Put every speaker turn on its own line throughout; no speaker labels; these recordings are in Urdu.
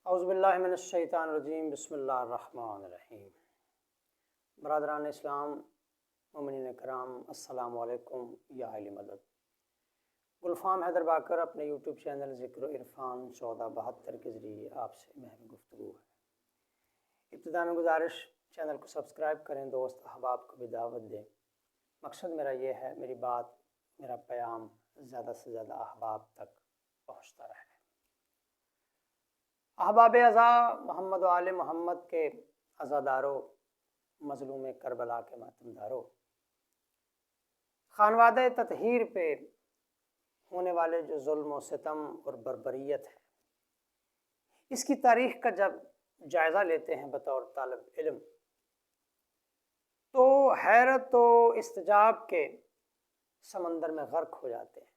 اعوذ باللہ من الشیطان الرجیم بسم اللہ الرحمن الرحیم۔ برادران اسلام، مومنین کرام، السلام علیکم یا اہل مدد۔ گلفام حیدر باقر اپنے یوٹیوب چینل ذکر و عرفان 1472 کے ذریعے آپ سے محو گفتگو ہے۔ ابتدا میں گزارش، چینل کو سبسکرائب کریں، دوست احباب کو بھی دعوت دیں۔ مقصد میرا یہ ہے میری بات، میرا پیام زیادہ سے زیادہ احباب تک پہنچتا رہے۔ احباب ازا، محمد و آل محمد کے عزادارو، مظلوم کربلا کے ماتمدارو، خانوادہ تطہیر پہ ہونے والے جو ظلم و ستم اور بربریت ہے، اس کی تاریخ کا جب جائزہ لیتے ہیں بطور طالب علم، تو حیرت و استعجاب کے سمندر میں غرق ہو جاتے ہیں۔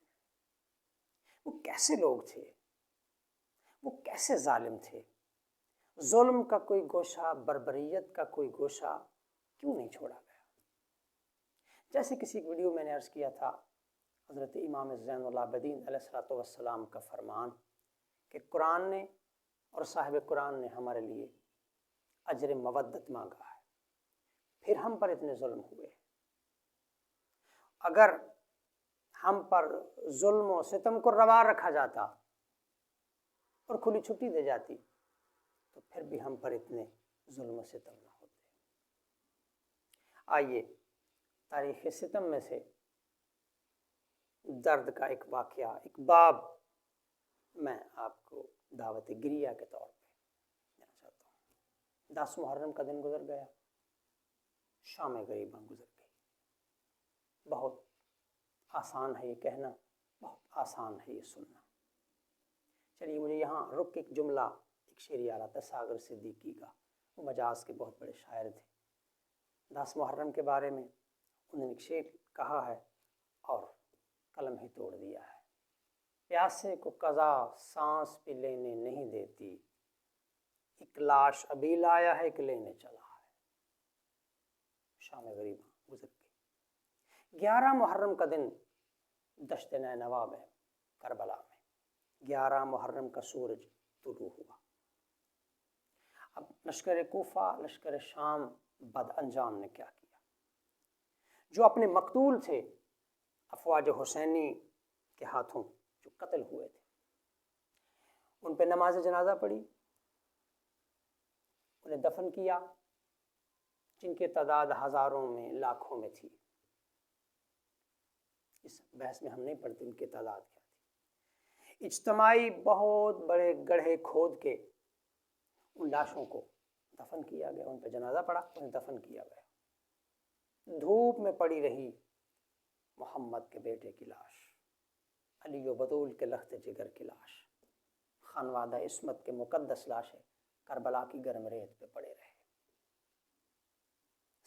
وہ کیسے لوگ تھے؟ وہ کیسے ظالم تھے؟ ظلم کا کوئی گوشہ، بربریت کا کوئی گوشہ کیوں نہیں چھوڑا گیا؟ جیسے کسی ویڈیو میں نے عرض کیا تھا، حضرت امام زین العابدین علیہ السلام کا فرمان کہ قرآن نے اور صاحب قرآن نے ہمارے لیے اجر مودت مانگا ہے، پھر ہم پر اتنے ظلم ہوئے۔ اگر ہم پر ظلم و ستم کو روا رکھا جاتا اور کھلی چھٹی دے جاتی تو پھر بھی ہم پر اتنے ظلم و ستم نہ ہوتے۔ آئیے تاریخ ستم میں سے درد کا ایک واقعہ، ایک باب میں آپ کو دعوت گریہ کے طور پہ دینا چاہتا ہوں۔ 10 محرم کا دن گزر گیا، شام غریباں گزر گئی۔ بہت آسان ہے یہ کہنا، بہت آسان ہے یہ سننا۔ چلیے مجھے یہاں رک ایک جملہ، ایک شعر یاد آتا ہے ساغر صدیقی کا، وہ مجاز کے بہت بڑے شاعر تھے۔ 10 محرم کے بارے میں انہوں نے ایک شعر کہا ہے اور قلم ہی توڑ دیا ہے۔ پیاسے کو قضا سانس بھی لینے نہیں دیتی، ایک لاش ابھی لایا ہے کہ لینے چلا ہے۔ شام غریباں گزر گئی۔ 11 محرم کا دن دشت نینوا میں، کربلا میں 11 محرم کا سورج طلوع ہوا۔ اب لشکر کوفہ، لشکر شام بد انجام نے کیا کیا؟ جو اپنے مقتول تھے افواج حسینی کے ہاتھوں جو قتل ہوئے تھے، ان پہ نماز جنازہ پڑھی، انہیں دفن کیا، جن کی تعداد ہزاروں میں، لاکھوں میں تھی۔ اس بحث میں ہم نہیں پڑھتے ان کی تعداد کیا تھی۔ اجتماعی بہت بڑے گڑھے کھود کے ان لاشوں کو دفن کیا گیا، ان پہ جنازہ پڑا، انہیں دفن کیا گیا۔ دھوپ میں پڑی رہی محمد کے بیٹے کی لاش، علی و بطول کے لخت جگر کی لاش، خانوادہ عصمت کے مقدس لاشیں کربلا کی گرم ریت پہ پڑے رہے۔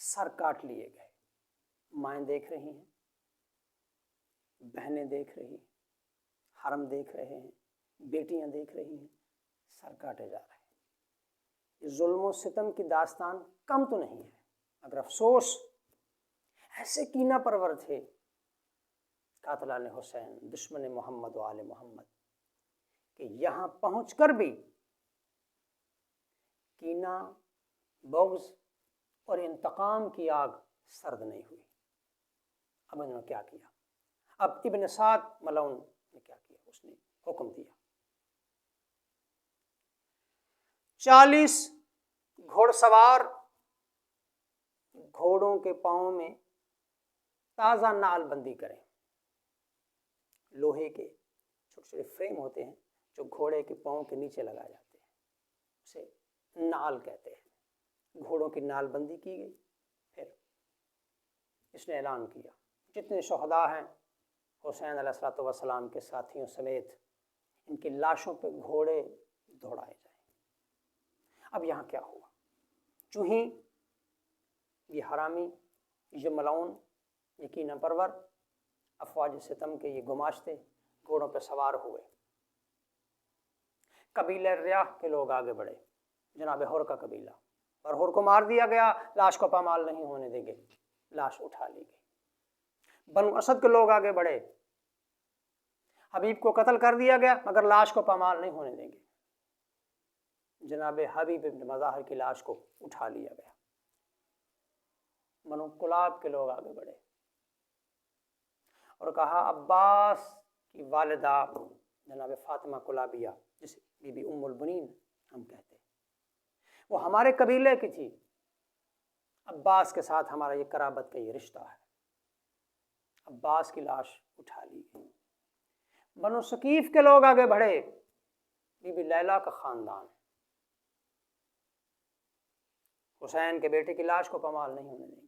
سر کاٹ لیے گئے۔ مائیں دیکھ رہی ہیں، بہنیں دیکھ رہی ہیں، حرم دیکھ رہے ہیں، بیٹیاں دیکھ رہی ہیں، سر کاٹے جا رہے ہیں۔ یہ ظلم و ستم کی داستان کم تو نہیں ہے، مگر افسوس ایسے کینہ پرور تھے قاتلان حسین، دشمن محمد و آل محمد، کہ یہاں پہنچ کر بھی کینہ، بغض اور انتقام کی آگ سرد نہیں ہوئی۔ اب انہوں نے کیا کیا؟ اب ابن سعد ملعون نے کیا کیا؟ اس نے حکم دیا 40 گھوڑ سوار گھوڑوں کے پاؤں میں تازہ نعل بندی کریں۔ لوہے کے چھوٹے چھوٹے فریم ہوتے ہیں جو گھوڑے کے پاؤں کے نیچے لگائے جاتے ہیں، اسے نعل کہتے ہیں۔ گھوڑوں کی نعل بندی کی گئی۔ پھر اس نے اعلان کیا جتنے شہداء ہیں حسین علیہ السلام کے ساتھیوں سمیت، ان کی لاشوں پہ گھوڑے دوڑائے جائیں۔ اب یہاں کیا ہوا؟ چوں ہی یہ حرامی، یہ ملعون، یہ کینہ پرور افواج ستم کے یہ گماشتے گھوڑوں پہ سوار ہوئے، قبیلہ ریاح کے لوگ آگے بڑھے، جناب ہور کا قبیلہ، اور ہور کو مار دیا گیا، لاش کو پامال نہیں ہونے دیں گے، لاش اٹھا لی گئی۔ بنو اسد کے لوگ آگے بڑھے، حبیب کو قتل کر دیا گیا مگر لاش کو پامال نہیں ہونے دیں گے۔ جناب حبیب بن مظاہر کی لاش کو اٹھا لیا گیا۔ بنو کلاب کے لوگ آگے بڑھے اور کہا عباس کی والدہ جناب فاطمہ کلابیہ، جسے بی بی ام البنین ہم کہتے ہیں، وہ ہمارے قبیلے کی تھی، عباس کے ساتھ ہمارا یہ قرابت کا یہ رشتہ ہے۔ عباس کی لاش اٹھا لی گئی۔ بنو ثقیف کے لوگ آگے بڑھے، بی بی لیلہ کا خاندان، حسین کے بیٹے کی لاش کو پامال نہیں ہونے دیں گے،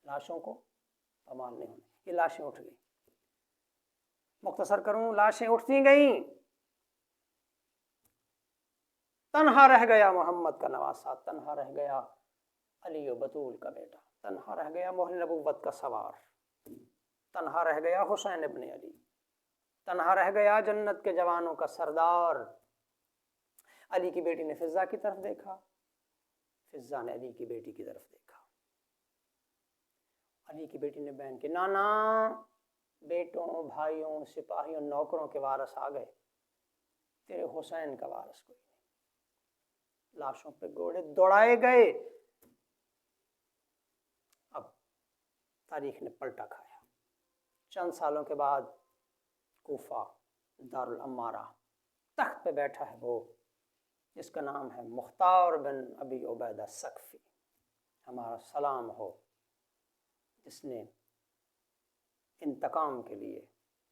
لاشوں کو پامال نہیں ہونے۔ یہ لاشیں اٹھ گئیں، مختصر کروں، لاشیں اٹھتی گئیں، تنہا رہ گیا محمد کا نواسہ، تنہا رہ گیا علی و بطول کا بیٹا، تنہا رہ گیا مہر نبوت کا سوار، تنہا رہ گیا حسین ابن علی، تنہا رہ گیا جنت کے جوانوں کا سردار۔ علی کی بیٹی نے فضہ کی طرف دیکھا، فضہ نے علی کی بیٹی کی طرف دیکھا، علی کی بیٹی نے بہن کے نانا، بیٹوں، بھائیوں، سپاہیوں، نوکروں کے وارث آ گئے، تیرے حسین کا وارث کوئی نہیں۔ لاشوں پہ گھوڑے دوڑائے گئے۔ اب تاریخ نے پلٹا کھایا۔ چند سالوں کے بعد کوفہ دارالامارہ تخت پہ بیٹھا ہے وہ جس کا نام ہے مختار بن ابی عبیدہ ثقفی، ہمارا سلام ہو، جس نے انتقام کے لیے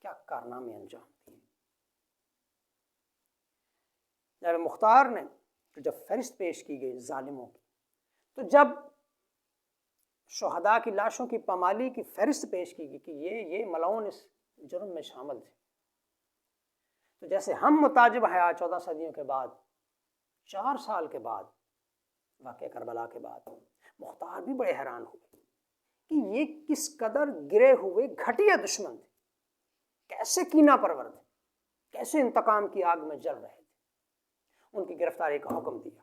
کیا کارنامے انجام دیے۔ جب مختار نے جب فہرست پیش کی گئی ظالموں کی، تو جب شہداء کی لاشوں کی پامالی کی فہرست پیش کی گئی کہ یہ ملعون اس جرم میں شامل تھے، تو جیسے ہم متعجب ہیں آج 14 صدیوں کے بعد، 4 سال کے بعد واقعہ کربلا کے بعد، مختار بھی بڑے حیران ہوئے کہ یہ کس قدر گرے ہوئے گھٹیا دشمن تھے، کیسے کینہ پرور تھے، کیسے انتقام کی آگ میں جل رہے تھے۔ ان کی گرفتاری کا حکم دیا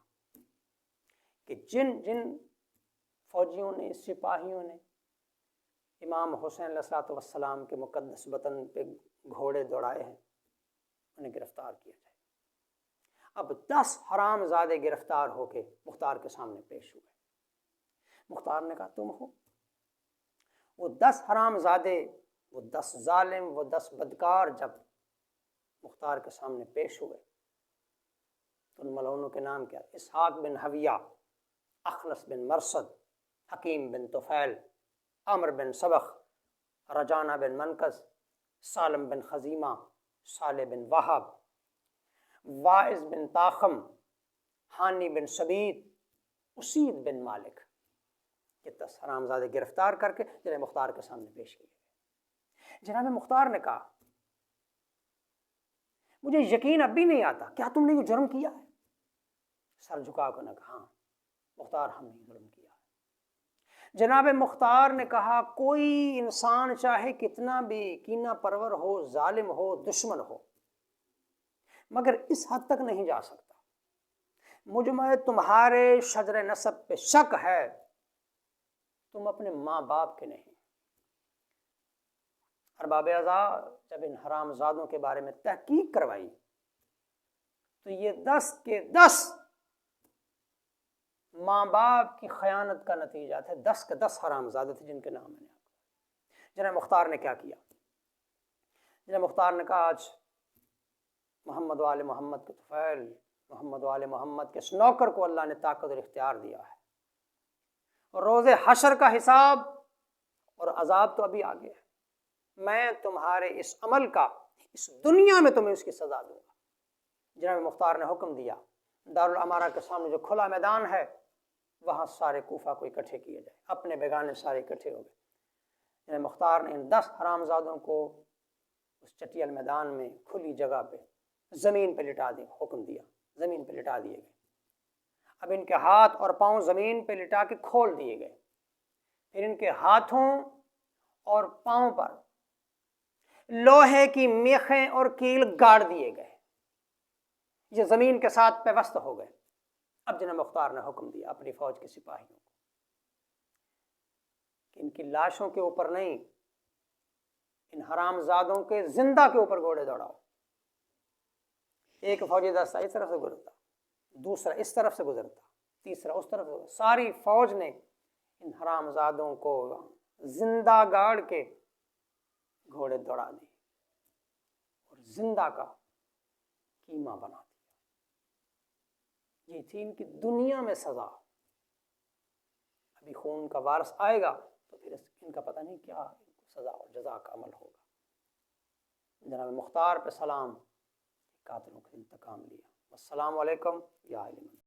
کہ جن جن فوجیوں نے، سپاہیوں نے امام حسین علیہ السلام کے مقدس وطن پہ گھوڑے دوڑائے ہیں، انہیں گرفتار کیا جائے۔ اب 10 حرام زادے گرفتار ہو کے مختار کے سامنے پیش ہوئے۔ مختار نے کہا تم ہو؟ وہ 10 حرام زادے، وہ 10 ظالم، وہ 10 بدکار جب مختار کے سامنے پیش ہوئے تو ان ملعونوں کے نام کیا؟ اسحاق بن حویہ، اخنس بن مرصد، حکیم بن طفیل، عمر بن سبخ، رجانہ بن منقذ، سالم بن خزیمہ، صالح بن وہب، واعظ بن طاخم، حانی بن سبید، اسید بن مالک۔ یہ 10 حرامزادے گرفتار کر کے جناب مختار کے سامنے پیش کیے۔ جناب مختار نے کہا مجھے یقین اب بھی نہیں آتا، کیا تم نے یہ جرم کیا ہے؟ سر جھکا کر نے کہا ہاں مختار، ہم نے جرم کیا ہے۔ جناب مختار نے کہا کوئی انسان چاہے کتنا بھی کینہ پرور ہو، ظالم ہو، دشمن ہو، مگر اس حد تک نہیں جا سکتا۔ مجھ میں تمہارے شجر نسب پہ شک ہے، تم اپنے ماں باپ کے نہیں۔ ارباب اعضاء جب ان حرام زادوں کے بارے میں تحقیق کروائی تو یہ 10 کے 10 ماں باپ کی خیانت کا نتیجہ تھے۔ 10 کے 10 حرام زادے تھے جن کے نام میں نے آپ کو۔ جناب مختار نے کیا کیا؟ جناب مختار نے کہا آج محمد وآل محمد کے طفیل، محمد وآل محمد کے اس نوکر کو اللہ نے طاقت اور اختیار دیا ہے، اور روز حشر کا حساب اور عذاب تو ابھی آگے ہے، میں تمہارے اس عمل کا اس دنیا میں تمہیں اس کی سزا دوں گا۔ جناب مختار نے حکم دیا دارالامارہ کے سامنے جو کھلا میدان ہے وہاں سارے کوفہ کو اکٹھے کیے جائے، اپنے بیگانے سارے اکٹھے ہو گئے۔ جناب مختار نے ان 10 حرامزادوں کو اس چٹیل میدان میں کھلی جگہ پہ زمین پہ لٹا دیا، حکم دیا زمین پہ لٹا دیے گئے۔ اب ان کے ہاتھ اور پاؤں زمین پہ لٹا کے کھول دیے گئے، پھر ان کے ہاتھوں اور پاؤں پر لوہے کی میخیں اور کیل گاڑ دیے گئے، یہ زمین کے ساتھ پیوست ہو گئے۔ اب جناب مختار نے حکم دیا اپنی فوج کے سپاہیوں کو کہ ان کی لاشوں کے اوپر نہیں، ان حرام زادوں کے زندہ کے اوپر گھوڑے دوڑاؤ۔ ایک فوجی دستہ اس طرف سے گزرتا، دوسرا اس طرف سے گزرتا، تیسرا اس طرف سے گزرتا، ساری فوج نے ان حرام زادوں کو زندہ گاڑ کے گھوڑے دوڑا دیے اور زندہ کا قیمہ بنا دیا۔ یہ تھی ان کی دنیا میں سزا۔ ابھی خون کا وارث آئے گا تو پھر ان کا پتہ نہیں کیا سزا اور جزا کا عمل ہوگا۔ جناب مختار پہ سلام، قاتلوں کا انتقام لیا۔ السلام علیکم یا عالم۔